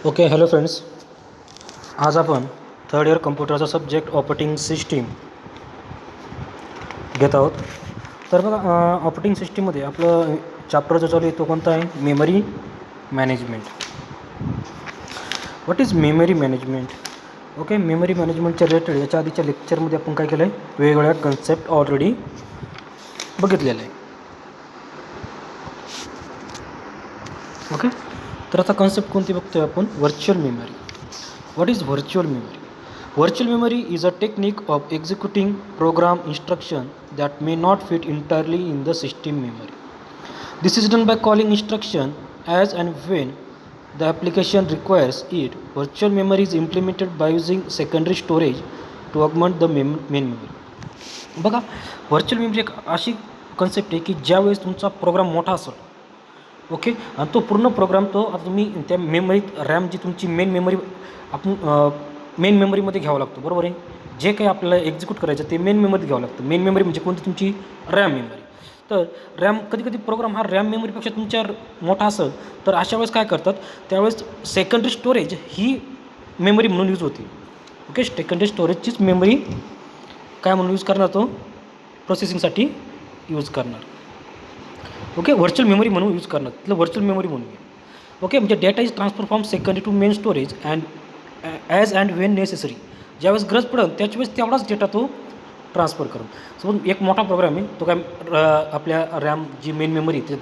Okay, hello friends. आज आपण third year कम्प्युटरचा सब्जेक्ट ऑपरेटिंग सिस्टीम घेत आहोत. तर बघा, ऑपरेटिंग सिस्टीममध्ये आपलं चॅप्टर जो चालू आहे तो कोणता आहे? Memory management. What is memory management? Okay, memory मॅनेजमेंटच्या रिलेटेड याच्या आधीच्या लेक्चरमध्ये आपण काय केलं आहे? वेगवेगळ्या कन्सेप्ट ऑलरेडी बघितलेलं आहे. ओके, तर आता कन्सेप्ट कोणती बघतोय आपण? Virtual memory. What is virtual memory? Virtual memory is a technique of executing program instruction that may not fit entirely in the system memory. This is done by calling instruction as and when the application requires it. Virtual memory is implemented by using secondary storage to augment the main memory. बघा, virtual memory एक अशी concept आहे की ज्यावेळेस तुमचा programme मोठा असेल, okay, आणि तो पूर्ण प्रोग्राम तो आता तुम्ही त्या मेमरीत रॅम जी तुमची मेन मेमरी आपण मेन मेमरीमध्ये घ्यावं लागतो, बरोबर आहे. जे काही आपल्याला एक्झिक्यूट करायचं ते मेन मेमरीत घ्यावं लागतं. मेन मेमरी म्हणजे कोणती? तुमची रॅम मेमरी. तर रॅम कधी कधी प्रोग्राम हा रॅम मेमरीपेक्षा तुमच्या मोठा असेल तर अशा वेळेस काय करतात? त्यावेळेस सेकंडरी स्टोरेज ही मेमरी म्हणून यूज होते. ओके, सेकंडरी स्टोरेजचीच मेमरी काय म्हणून यूज करणार? तो प्रोसेसिंगसाठी यूज करणार. ओके, व्हर्च्युअल मेमरी म्हणून यूज करणार, तिथलं व्हर्च्युअल मेमरी म्हणून. ओके, म्हणजे data is transfer from secondary to main storage and as and when necessary. ज्यावेळेस गरज पडेल त्याच्यावेळेस तेवढाच डेटा तो ट्रान्सफर करून. सपोज एक मोठा प्रोग्राम आहे, तो काय आपल्या रॅम जी मेन मेमरी ते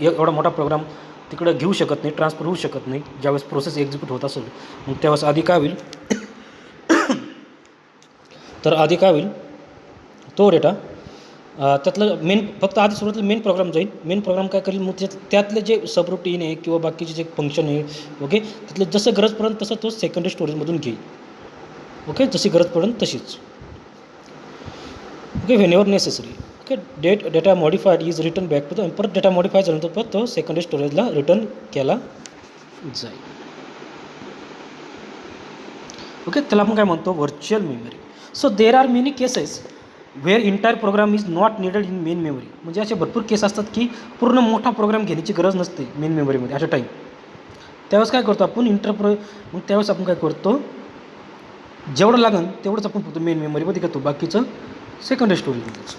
एवढा मोठा प्रोग्राम तिकडं घेऊ शकत नाही, ट्रान्सफर होऊ शकत नाही. ज्यावेळेस प्रोसेस एक्झिक्यूट होत असेल मग त्यावेळेस आधी काय होईल? तर आधी काय होईल? तो डेटा त्यातलं मेन फक्त आधी सुरुवातीला मेन प्रोग्राम जाईल. मेन प्रोग्राम काय करेल? मग त्यातले जे सबरुटीन आहे किंवा बाकीचे जे फंक्शन आहे, ओके, त्यातलं जसं गरज पडेल तसं तो सेकंडरी स्टोरेजमधून घेईल. ओके, जशी गरज पडेल तशीच. Okay, whenever necessary. Okay, data modified is return back to the. परत डेटा मॉडिफाय झाल्यानंतर परत तो सेकंडरी स्टोरेजला रिटर्न केला जाईल. ओके, त्याला आपण काय म्हणतो? Virtual memory. So there are many cases where entire program is not needed in main memory. म्हणजे असे भरपूर केस असतात की पूर्ण मोठा प्रोग्राम घेण्याची गरज नसते मेन मेमरीमध्ये अशा टाईम. त्यावेळेस काय करतो आपण? मग त्यावेळेस आपण काय करतो? जेवढं लागेल तेवढंच आपण फक्त मेन मेमरीमध्ये घेतो, बाकीचं सेकंडरी स्टोरेजमध्येच.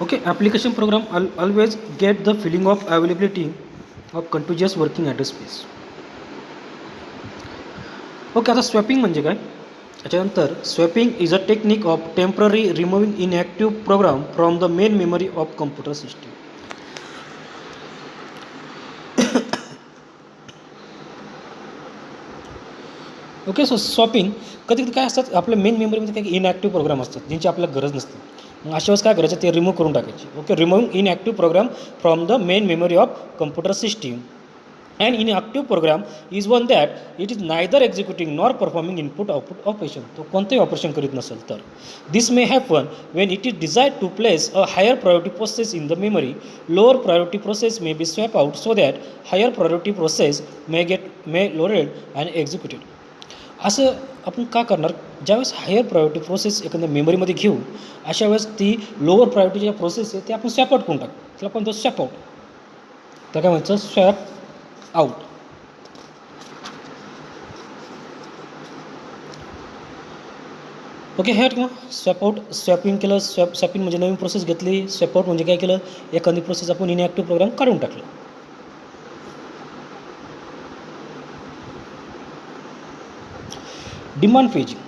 Okay, application program always get the feeling of availability of continuous working address space. Okay, आता स्वॅपिंग म्हणजे काय? त्याच्यानंतर swapping is a technique of temporary removing inactive program from the main memory of computer system. Okay, so swapping कधी कधी काय असतात? आपल्या main मेमरीमध्ये काही इनॲक्टिव्ह प्रोग्राम असतात ज्यांची आपल्याला गरज नसते. मग अशा वेळेस काय करायचं? ते रिमूव्ह करून टाकायचे. Okay, removing inactive program from the main memory of computer system. And inactive program is one that it is neither executing nor performing input output operation. तो कोणतेही ऑपरेशन करीत नसेल तर. This may happen when it is desired to place a higher priority process in the memory. Lower priority process may be swap out so that higher priority process may loaded and executed. असं आपण का करणार? ज्यावेळेस higher priority process एखाद्या मेमरीमध्ये घेऊ अशा वेळेस ती लोअर प्रायोरिटी ज्या प्रोसेस आहे ते आपण स्वॅप आउट करून टाकू. त्याला पण तो स्वॅप आउट. तर काय म्हणायचं? Swap out. ओके, हे किंवा स्वॅप आउट. स्वॅपिंग केलं. स्वॅपिंग म्हणजे नवीन प्रोसेस घेतली. स्वॅप आउट म्हणजे काय केलं? एखादी प्रोसेस आपण इनॲक्टिव्ह प्रोग्राम काढून टाकला. Demand paging.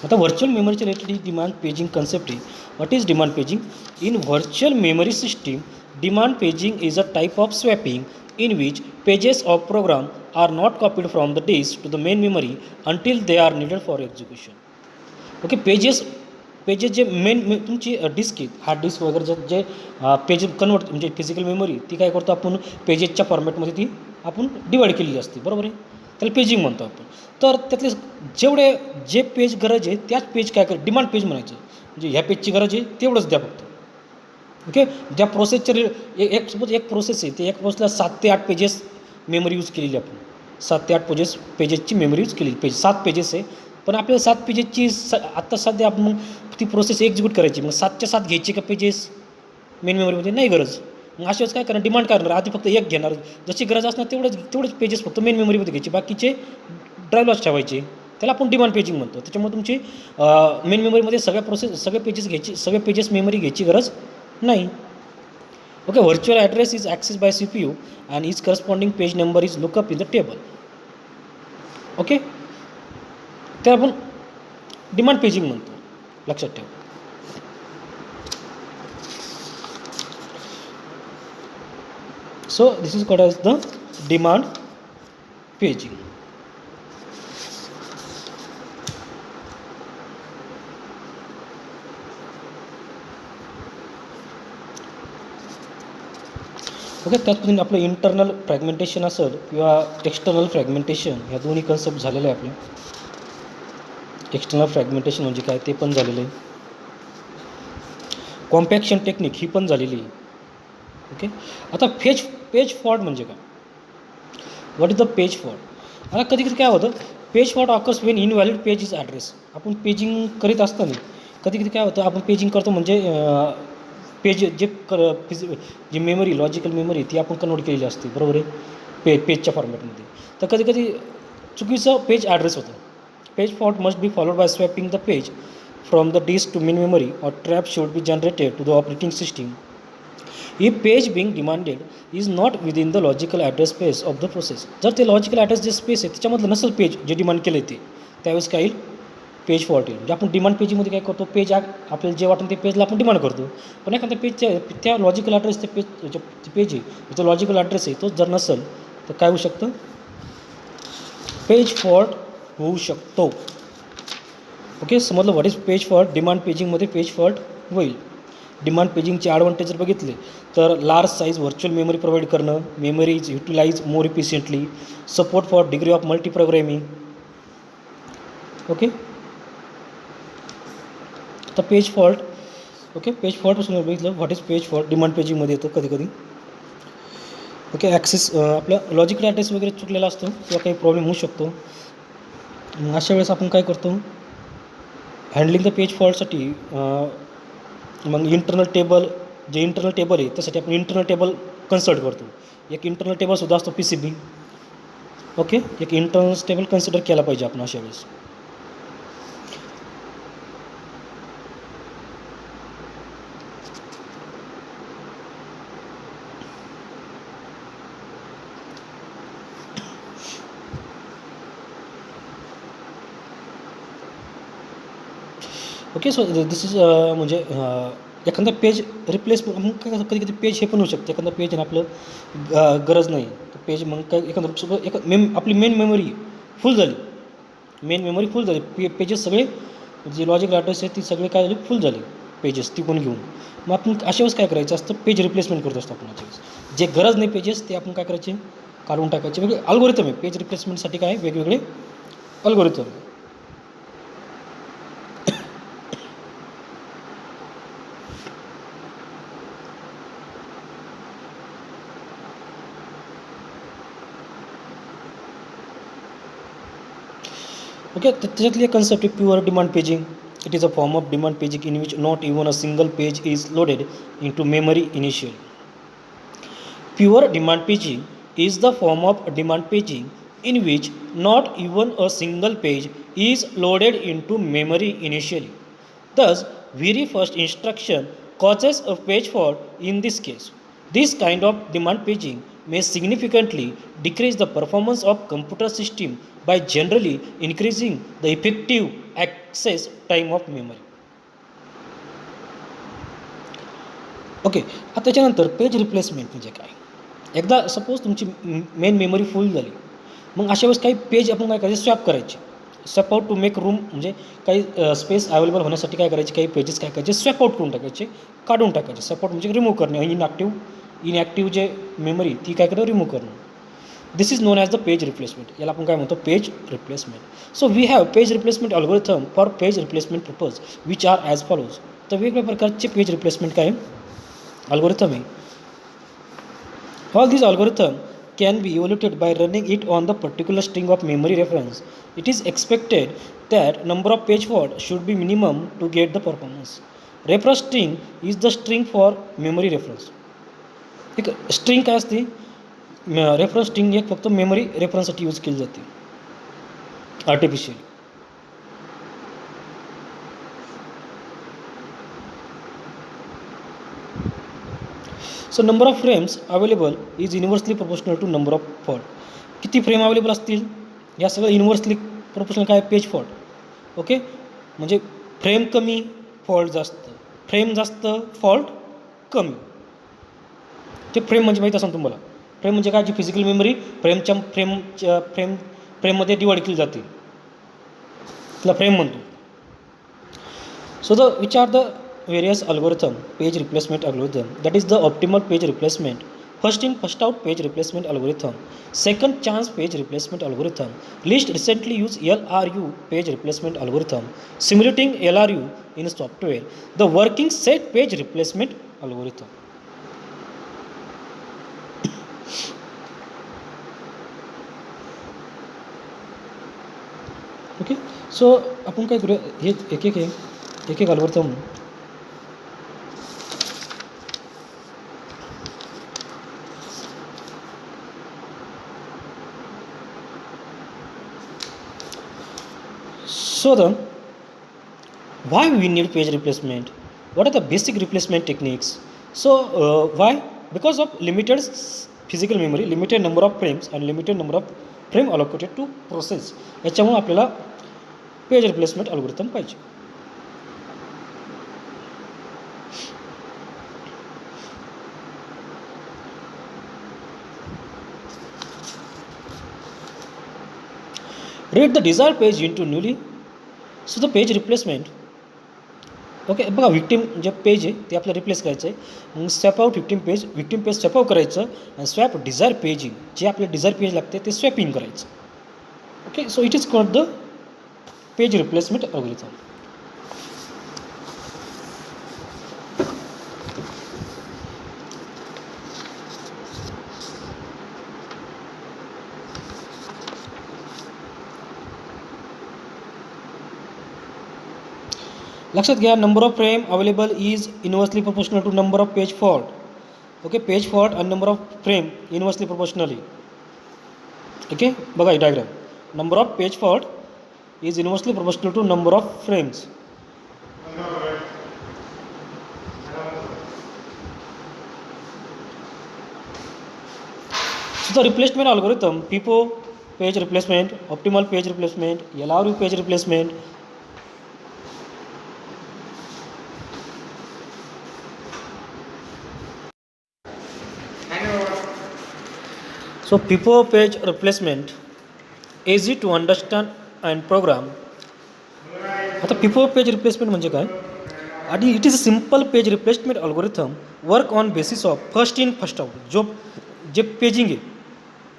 आता व्हर्च्युअल मेमरीच्या रिलेटेड ही डिमांड पेजिंग कन्सेप्ट आहे. What is demand paging? In virtual memory system, demand paging is a type of swapping in which pages of program are not copied from the disk to the main memory until they are needed for execution. Okay, pages जे तुमची disk आहे, hard disk वगैरे जे page convert म्हणजे physical memory ती काय करतो आपण? पेजेसच्या फॉर्मॅटमध्ये ती आपण डिवाईड केलेली असते, बरोबर आहे. त्याला पेजिंग म्हणतो आपण. तर त्यातले जे पेज गरज आहे त्याच पेज काय कर डिमांड पेज म्हणायचं. म्हणजे ह्या पेजची गरज आहे तेवढंच द्या फक्त. ओके, ज्या प्रोसेसच्या सपोज एक प्रोसेस आहे ते एक प्रोसेसला 7 ते 8 पेजेस मेमरी यूज केलेली आपण. 7 ते 8 पेजेसची मेमरी यूज केली. 7 पेजेस आहे, पण आपल्याला 7 पेजेसची आत्ता सध्या आपण मग ती प्रोसेस एक्झिक्यूट करायची. मग 7च्या 7 घ्यायची का पेजेस मेन मेमरीमध्ये? नाही गरज. मग अशा वेळेस काय करणार, डिमांड करणार, आधी फक्त एक घेणार, जशी गरज असणार तेवढेच पेजेस फक्त मेन मेमरीमध्ये घ्यायचे, बाकीचे ड्राईव्हलाच ठेवायचे. त्याला आपण डिमांड पेजिंग म्हणतो. त्याच्यामुळे तुमची मेन मेमरीमध्ये सगळे पेजेस मेमरी घ्यायची गरज नाही. Okay, virtual address is access by CPU and its corresponding page number is look up in the table. Okay, ते आपण डिमांड पेजिंग म्हणतो, लक्षात ठेवा. So this is called as the demand paging. Okay, त्याच पद्धतीने आपलं इंटरनल फ्रॅगमेंटेशन असेल किंवा एक्सटर्नल फ्रॅगमेंटेशन, ह्या दोन्ही कन्सेप्ट झालेले आहे आपले. एक्सटर्नल फ्रॅगमेंटेशन म्हणजे काय ते पण झालेलं आहे. कॉम्पॅक्शन टेक्निक ही पण झालेली आहे. ओके, आता पेज फॉल्ट म्हणजे काय? What is the page fault? आता कधी कधी काय होतं, page fault occurs Wien invalid page is address. आपण पेजिंग करीत असताना कधी कधी काय होतं, आपण पेजिंग करतो म्हणजे पेज जी मेमरी, लॉजिकल मेमरी ती आपण कन्वर्ट केलेली असते, बरोबर आहे, पेजच्या फॉर्मॅटमध्ये. तर कधी कधी चुकीचं पेज ॲड्रेस होतं. Page fault must be followed by swapping the page from the disk to main memory और trap should be generated to the operating system. If page being demanded is not within the logical address space of the process. जर ते logical address जे space आहे त्याच्यामधलं नसेल page जे demand केलं आहे ते, त्यावेळेस काय येईल, पेज फॉल्ट येईल. म्हणजे आपण डिमांड पेजमध्ये काय करतो, पेज आपल्याला जे वाटेल ते पेजला आपण डिमांड करतो, पण एखाद्या पेजच्या त्या लॉजिकल ॲड्रेस ते पेज आहे जो लॉजिकल ॲड्रेस आहे तो जर नसेल तर काय होऊ शकतं, पेज फॉल्ट होऊ शकतो. ओके, समजलं what is page fault? Demand पेजिंगमध्ये पेज फॉल्ट होईल. डिमांड पेजिंगचे ॲडव्हान्टेज जर बघितले तर large size virtual memory provide करणं, memory is utilize more efficiently, support for degree of multi programming. Okay, आता पेज फॉल्ट. ओके, पेज फॉल्टपासून बघितलं what is page fault, demand पेजिंगमध्ये येतं कधी कधी. ओके, ॲक्सेस आपला लॉजिकल ॲड्रेस वगैरे चुकलेला असतो किंवा काही प्रॉब्लेम होऊ शकतो. अशा वेळेस आपण काय करतो, हँडलिंग द पेज फॉल्टसाठी मग इंटरनल टेबल आहे त्यासाठी आपण इंटरनल टेबल कन्सल्ट करतो. एक इंटरनल टेबलसुद्धा असतो PCB. ओके, एक इंटरनल टेबल कन्सिडर केला पाहिजे आपण अशा वेळेस. ओके, सो दिस इज म्हणजे एखादा पेज रिप्लेसमेंट मग काय कधी कधी पेज हे पण होऊ शकते, एखादा पेज आपलं गरज नाही तर पेज मग काय एखादं आपली मेन मेमरी फुल झाली, पेजेस सगळे जे लॉजिकल ॲड्रेस आहे ती सगळे काय झाली, फुल झाली पेजेस ती कोण घेऊन. मग आपण अशा वेळेस काय करायचं असतं, पेज रिप्लेसमेंट करत असतो आपण. अशा वेळेस जे गरज नाही पेजेस ते आपण काय करायचे, काढून टाकायचे. वेगळे अल्गोरिथम आहे पेज रिप्लेसमेंटसाठी, काय वेगवेगळे अल्गोरिथम. ओके, त्याच्यातली एक कन्सेप्ट आहे pure demand paging. It is a form of demand paging in which not even a single page is loaded into memory initially. Pure demand paging is the form of demand paging in which not even a single page is loaded into memory initially. Thus, very first instruction causes a page fault in this case. This kind of demand paging may significantly decrease the performance of computer system by generally increasing the effective access time of memory. Okay, आता त्याच्यानंतर page replacement म्हणजे काय. एकदा suppose तुमची main memory फुल झाली, मग अशा वेळेस काही पेज आपण काय करायचे, स्वॅप करायचे. Swap out to make room म्हणजे काही स्पेस अवेलेबल होण्यासाठी काय करायचे, काही पेजेस काय करायचे, स्वॅप आउट करून टाकायचे, काढून टाकायचे. स्वॅप आउट म्हणजे रिमूव्ह करणे, इनॲक्टिव्ह जे मेमरी ती काय करायचं, रिमूव्ह करणं. This is known as the page replacement. याला आपण काय म्हणतो, page replacement. So we have page replacement algorithm for page replacement purpose which are as follows. तर वेगवेगळ्या प्रकारचे पेज रिप्लेसमेंट काय अल्गोरिथम आहे. All these algorithms can be evaluated by running it on the particular string of memory reference. It is expected that number of page fault should be minimum to get the performance. Reference string is the string for memory reference. एक string काय असते, reference string एक फक्त memory रेफरन्ससाठी use केली जाते artificial. So number of frames available is universally proportional to number of fault. किती frame available असतील या सगळं युनिव्हर्सली प्रोपोर्शनल काय, पेज फॉल्ट. ओके, म्हणजे फ्रेम कमी फॉल्ट जास्त, फ्रेम जास्त फॉल्ट कमी. ते फ्रेम म्हणजे माहीत असेल तुम्हाला. फ्रेम म्हणजे काय, जी फिजिकल मेमरी फ्रेममध्ये डिवाइड केली जाते त्याला फ्रेम म्हणतो. So which are the various algorithm, page replacement algorithm, that is the optimal page replacement, first in first out page replacement algorithm, second chance page replacement algorithm, least recently used LRU page replacement algorithm, simulating LRU in software, the working set page replacement algorithm. Okay, so आपण काय करूया, हे एक एक algorithm. So then, why we need page replacement? What are the basic replacement techniques? So why? Because of limited physical memory, limited number of frames and limited number of frame allocated to process. याच्यामुळे आपल्याला page replacement algorithm पाहिजे. Read the desired page into newly. So the page replacement. Okay, बघा victim जे page आहे ते आपल्याला replace करायचं आहे. मग swap out victim page swap out करायचं आणि स्वॅप डिझायर पेज इन, जे आपल्याला डिझायर पेज लागते ते स्वॅप इन करायचं. Okay, so it is called the page replacement algorithm. लक्षात घ्या, number of frame available is inversely proportional to number of page fault. Okay, page fault आणि number of frame inversely proportionally. Okay, बघा ही diagram. Number of page fault is inversely proportional to number of frames. So the replacement algorithm, FIFO page replacement, optimal page replacement, LRU page replacement. So FIFO page replacement, easy to understand and program. आता FIFO page replacement म्हणजे काय, आणि it is a simple page replacement algorithm work on basis of first in first out. जे paging आहे.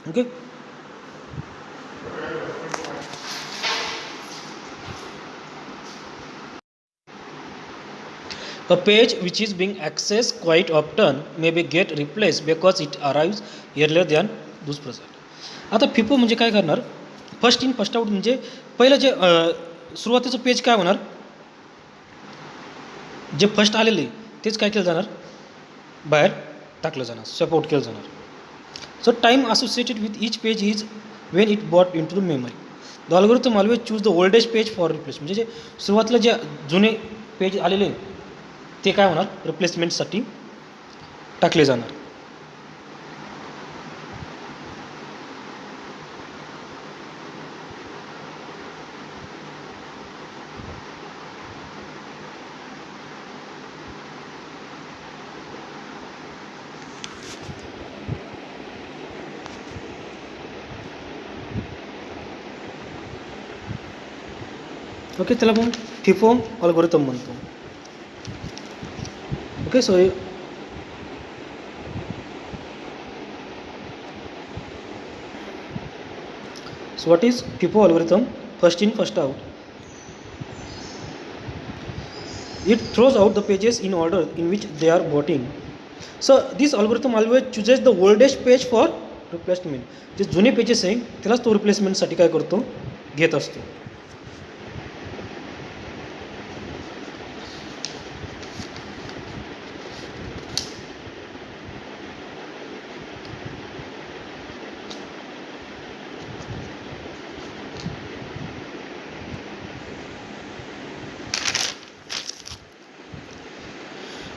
Okay, a page which is being accessed quite often may be get replaced because it arrives earlier than those present. आता FIFO म्हणजे काय करणार, first in first out म्हणजे पहिलं जे सुरुवातीचं पेज काय होणार, जे फर्स्ट आलेले तेच काय केलं जाणार, बाहेर टाकलं जाणार, स्वॅप आउट केलं जाणार. So time associated with each page is when it bought into the memory. The algorithm always choose the oldest page for replace. म्हणजे जे सुरुवातीला जे जुने पेज आलेले ते काय होणार, रिप्लेसमेंटसाठी टाकले जाणार. ओके, त्याला आपण FIFO अल्गोरिथम म्हणतो. Okay, so what is FIFO algorithm? First in first out. It throws out the pages in order in which they are bought in. So this algorithm always chooses the oldest page for replacement जे जुने pages आहे त्यालाच तो रिप्लेसमेंटसाठी काय करतो घेत असतो.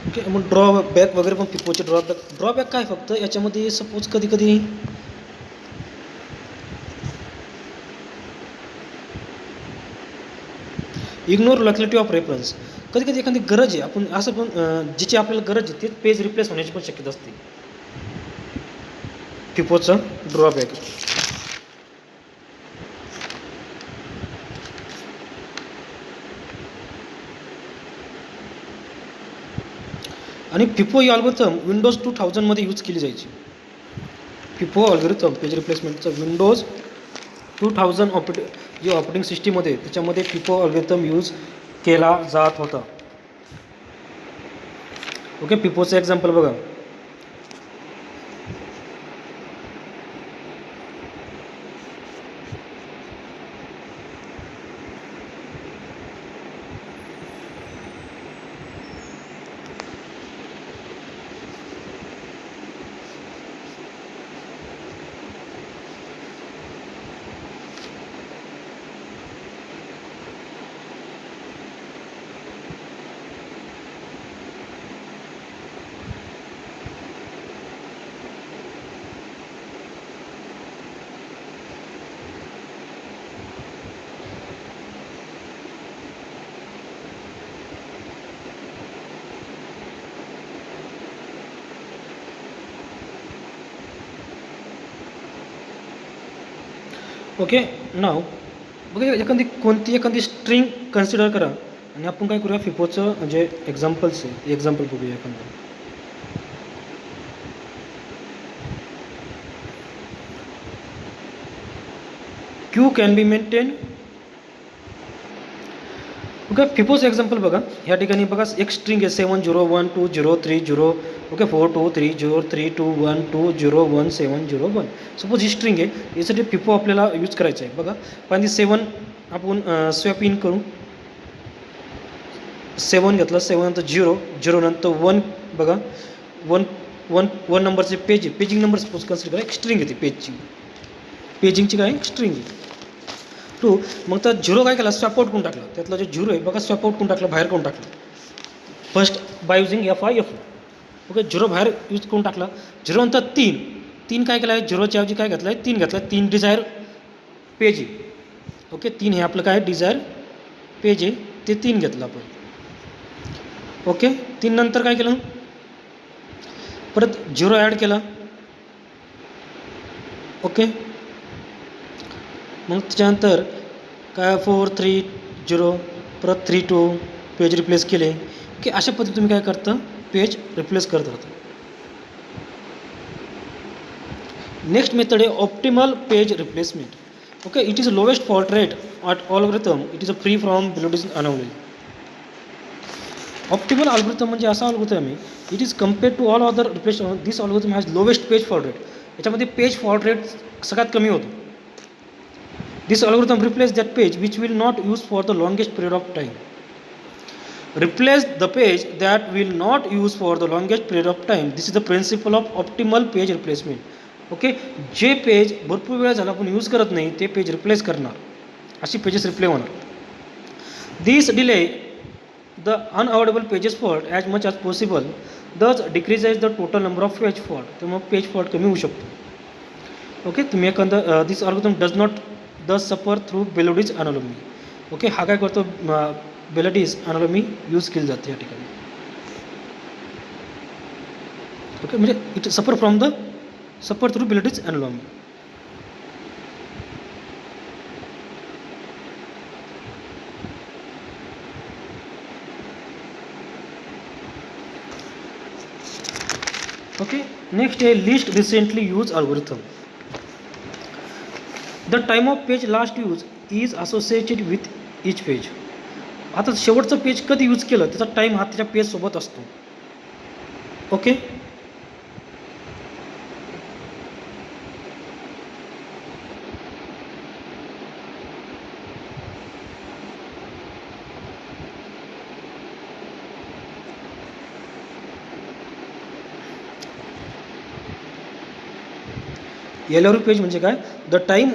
Okay, मग ड्रॉबॅक वगैरे पण फिफोचे ड्रॉबॅक काय फक्त याच्यामध्ये सपोज कधी कधी इग्नोर लॉकॅलिटी ऑफ रेफरन्स, कधी कधी एखादी गरज आहे आपण असं पण जिची आपल्याला गरज आहे तेच पेज रिप्लेस होण्याची पण शक्यता असते. फिफोचं ड्रॉबॅक. आणि फिफो ही अल्गोरिथम विंडोज 2000मध्ये यूज केली जायची. फिफो अल्गोरिथम पेज रिप्लेसमेंटचं विंडोज 2000 जे ऑपरेटिंग सिस्टीम होते त्याच्यामध्ये फिफो अल्गोरिथम यूज केला जात होता. ओके, फिफोचं एक्झाम्पल बघा. ओके, नाव बघा एखादी स्ट्रिंग कन्सिडर करा आणि आपण काय करूया फिफोचं जे एक्झाम्पल्स आहे ते एक्झाम्पल बघूया एखादं. Queue can be maintain. Okay, फिफोचं एक्झाम्पल बघा. ह्या ठिकाणी बघा एक स्ट्रिंग आहे 701203 ओके 42303212017001. सपोज ही स्ट्रिंग आहे, यासाठी फिफो आपल्याला यूज करायचं आहे. बघा पहिल्यांदा 7 आपण स्वॅप इन करू. 7 घेतलं, 7 नंतर 0 नंतर 1. बघा 1 नंबरचे पेजिंग नंबर सपोज कन्सिडर करा. एक स्ट्रिंग आहे ती पेजिंगची काय स्ट्रिंग आहे. 2 मग तर 0 काय केला स्वॅप आउट करून टाकला. त्यातला जो 0 आहे बघा स्वॅप आउट करून टाकला, बाहेर करून टाकला. First by using FIFO. Okay, 0 बाहेर यूज करून टाकला. 0 नंतर 3 काय केलं आहे 0च्या ऐवजी काय घेतलं आहे 3 घेतला. 3 डिझायर पेज आहे. ओके, 3 हे आपलं काय डिझायर पेज आहे ते 3 घेतलं आपण. ओके, 3 नंतर काय केलं परत 0 ॲड केला. ओके, मग त्याच्यानंतर काय 430 परत 32 पेज रिप्लेस केले. की अशा पद्धतीने तुम्ही काय करता पेज रिप्लेस करत राहता. नेक्स्ट मेथड आहे optimal page replacement. Okay, it is lowest fault rate at algorithm. It is free from Belady's anomaly. Optimal algorithm म्हणजे असा अल्गोरिथम आहे it is compared to all other replace. This algorithm has lowest page fault rate. याच्यामध्ये page fault rate सगळ्यात कमी होतो. This algorithm replaces that page which will not use for the longest period of time. Replace the page that will not use for the longest period of time. This is the principle of optimal page replacement. Okay, जे page भरपूर वेळ झाला आपण use करत नाही ते page replace करणार, अशी पेजेस रिप्ले होणार. This delay the unavoidable pages fault as much as possible. Thus decreases the total number of page fault. तर मग पेज फॉल्ट कमी होऊ शकतो. ओके, तुम्ही एखादं this algorithm does not suffer through Belady's anomaly. Okay, हा काय करतो बेलोडिस अनोलॉमी यूज केली जाते या ठिकाणी. ओके, म्हणजे इट सफर through Belady's anomaly. Okay, next आहे list recently use algorithm. The time of page last use is associated with each page. आता शेवटचं पेज कधी यूज केलं त्याचा टाईम हा त्याच्या पेजसोबत असतो. ओके, LRU पेज म्हणजे काय? The time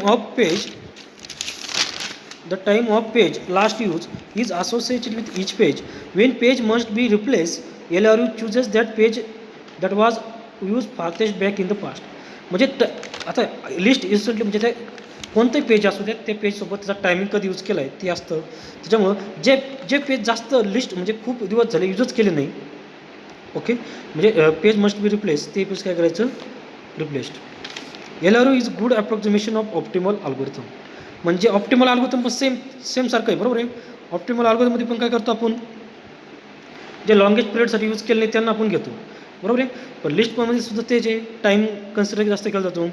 of page last use is associated with each page. When page must be replaced, LRU chooses that page that was used farthest back in the past. म्हणजे आता list recently म्हणजे ते कोणतंही page असू द्या त्या पेजसोबत त्याचा timing कधी यूज केला आहे ते असतं. त्याच्यामुळं जे पेज जास्त लिस्ट म्हणजे खूप दिवस झाले यूजच केले नाही, ओके, म्हणजे पेज मस्ट बी रिप्लेस, ते पेज काय करायचं? Replaced. LRU is good approximation of optimal algorithm. म्हणजे ऑप्टिमल अल्गोरिथम पण सेम सारखं आहे, बरोबर आहे. ऑप्टिमल अल्गोरिथममध्ये पण काय करतो आपण? जे लॉंगेस्ट पिरियडसाठी यूज केले नाही त्यांना आपण घेतो, बरोबर आहे. पण लिस्टमध्ये सुद्धा ते जे टाईम कन्सिडर जास्त केला जातो,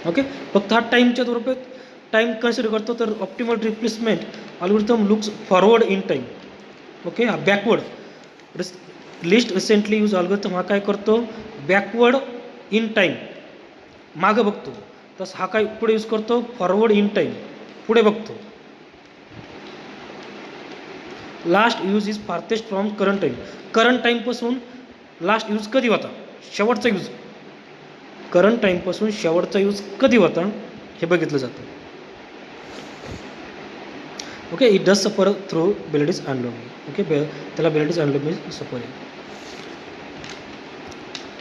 ओके. फक्त हा टाईमच्या रूपात टाईम कन्सिडर करतो. तर optimal replacement algorithm looks forward in time, okay. हा backward least recently use algorithm हा काय करतो? बॅकवर्ड इन टाईम, मागं बघतो. तसं हा काय पुढे यूज करतो? फॉरवर्ड इन टाईम, पुढे बघतो. Last use is farthest from current time. Current टाईमपासून लास्ट यूज कधी होता? शेवटचा यूज. करंट टाईमपासून शेवटचा यूज कधी होता हे बघितलं जातं, okay. It does suffer through Belady's अँडलोमी, ओके. त्याला बेलिडीज अँडलोमी सफर आहे,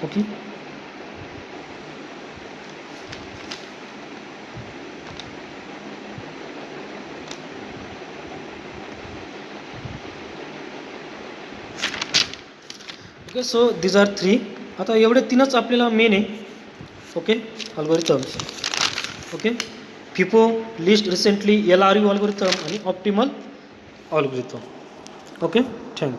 okay. Okay, so these are 3. आता एवढे 3च आपल्याला मेन आहे, okay, algorithms, okay. FIFO, least recently, LRU algorithm आणि ऑप्टिमल अल्गोरिथम, ओके. थँक्यू.